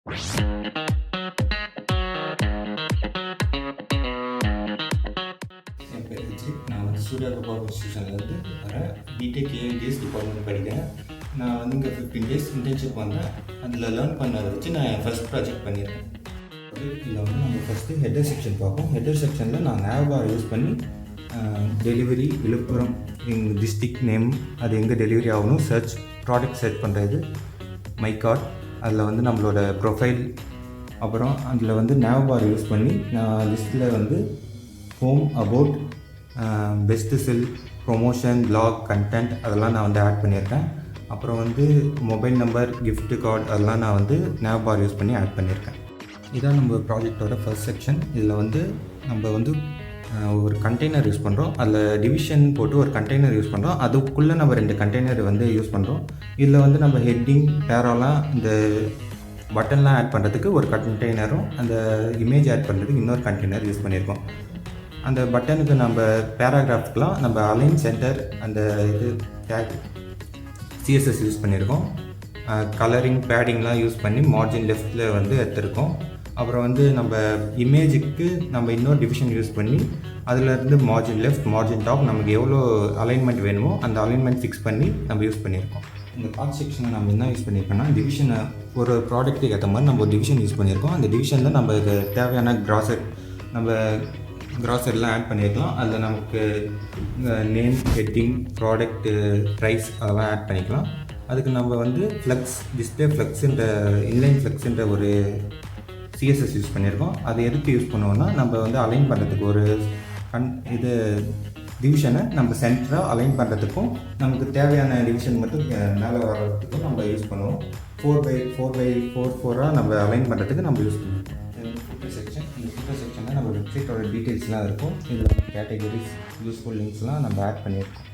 என் பேர் ரிஜித். நான் வந்து சூர்யா கோபால் இன்ஸ்டியூஷன்லேருந்து வரேன். பிடெக் ஏஐடிஎஸ் டிபார்ட்மெண்ட் படிக்கிறேன். நான் வந்து இங்கே 15 டேஸ் இன்டர்ன்ஷிப் வந்தேன். அதில் லேர்ன் பண்ணதை வச்சு நான் என் ஃபஸ்ட் ப்ராஜெக்ட் பண்ணியிருக்கேன். இதில் வந்து நம்ம ஃபஸ்ட்டு ஹெட்டர் செக்ஷன் பார்ப்போம். ஹெட்டர் செக்ஷனில் நான் நேவ்பார் யூஸ் பண்ணி டெலிவரி விழுப்புரம் எங்கள் டிஸ்ட்ரிக்ட் நேம், அது எங்கே டெலிவரி ஆகணும், சர்ச் ப்ராடக்ட் சர்ச் பண்ணுறது, மை கார்ட், அதில் வந்து நம்மளோட ப்ரொஃபைல், அப்புறம் அதில் வந்து நேவ்பார் யூஸ் பண்ணி நான் லிஸ்ட்டில் வந்து home, about, best sell, promotion, blog, content அதெல்லாம் நான் வந்து ஆட் பண்ணியிருக்கேன். அப்புறம் வந்து மொபைல் நம்பர், கிஃப்ட் கார்டு அதெல்லாம் நான் வந்து நேவ்பார் யூஸ் பண்ணி ஆட் பண்ணியிருக்கேன். இதான் நம்ம ப்ராஜெக்டோட ஃபர்ஸ்ட் செக்ஷன். இதில் வந்து நம்ம வந்து ஒரு கண்டெய்னர் யூஸ் பண்ணுறோம். அதில் டிவிஷன் போட்டு ஒரு கண்டெய்னர் யூஸ் பண்ணுறோம். அதுக்குள்ளே நம்ம 2 கண்டெய்னர் வந்து யூஸ் பண்ணுறோம். இதில் வந்து நம்ம ஹெட்டிங், பேராலாம், இந்த பட்டன்லாம் ஆட் பண்ணுறதுக்கு ஒரு கண்டெய்னரும், அந்த இமேஜ் ஆட் பண்ணுறதுக்கு இன்னொரு கண்டெய்னர் யூஸ் பண்ணியிருக்கோம். அந்த பட்டனுக்கு நம்ம பேராகிராஃப்க்கெலாம் நம்ம அலைன் சென்டர் அந்த இது டேக் சிஎஸ்எஸ் யூஸ் பண்ணியிருக்கோம். கலரிங், பேடிங்லாம் யூஸ் பண்ணி மார்ஜின் லெஃப்ட்டில் வந்து எடுத்துருக்கோம். அப்புறம் வந்து நம்ம இமேஜுக்கு நம்ம இன்னொரு டிவிஷன் யூஸ் பண்ணி அதிலேருந்து மார்ஜின் லெஃப்ட், மார்ஜின் டாப் நமக்கு எவ்வளோ அலைன்மெண்ட் வேணுமோ அந்த அலைன்மெண்ட் ஃபிக்ஸ் பண்ணி நம்ம யூஸ் பண்ணியிருக்கோம். இந்த கார்ட் செக்ஷனை நம்ம என்ன யூஸ் பண்ணியிருக்கோம்னா, டிவிஷனை ஒரு ப்ராடக்ட்டுக்கு ஏற்ற மாதிரி நம்ம ஒரு டிவிஷன் யூஸ் பண்ணியிருக்கோம். அந்த டிவிஷனில் நமக்கு தேவையான க்ராசரிலாம் ஆட் பண்ணியிருக்கலாம். அதில் நமக்கு நேம், ஹெட்டிங், ப்ராடக்ட்டு, ப்ரைஸ் அதெல்லாம் ஆட் பண்ணிக்கலாம். அதுக்கு நம்ம வந்து டிஸ்பிளே ஃப்ளெக்ஸுன்ற இன்லைன் ஃப்ளெக்ஸுன்ற ஒரு சிஎஸ்எஸ் யூஸ் பண்ணியிருக்கோம். அது எதுக்கு யூஸ் பண்ணுவோம்னா, நம்ம வந்து அலைன் பண்ணுறதுக்கு ஒரு டிவிஷனை நம்ம சென்டராக அலைன் பண்ணுறதுக்கும் நமக்கு தேவையான டிவிஷன் மட்டும் மேலே வர்றதுக்கும் நம்ம யூஸ் பண்ணுவோம். 4x4 நம்ம அலைன் பண்ணுறதுக்கு நம்ம யூஸ் பண்ணுவோம். ஃபுட்டர் செக்ஷன், இந்த ஃபுட்டர் செக்ஷனில் நம்ம வெப்சைட்டோட டீட்டெயில்ஸ்லாம் இருக்கும். இதில் கேட்டகரிஸ், யூஸ்ஃபுல் லிங்க்ஸ்லாம் நம்ம ஆட் பண்ணியிருக்கோம்.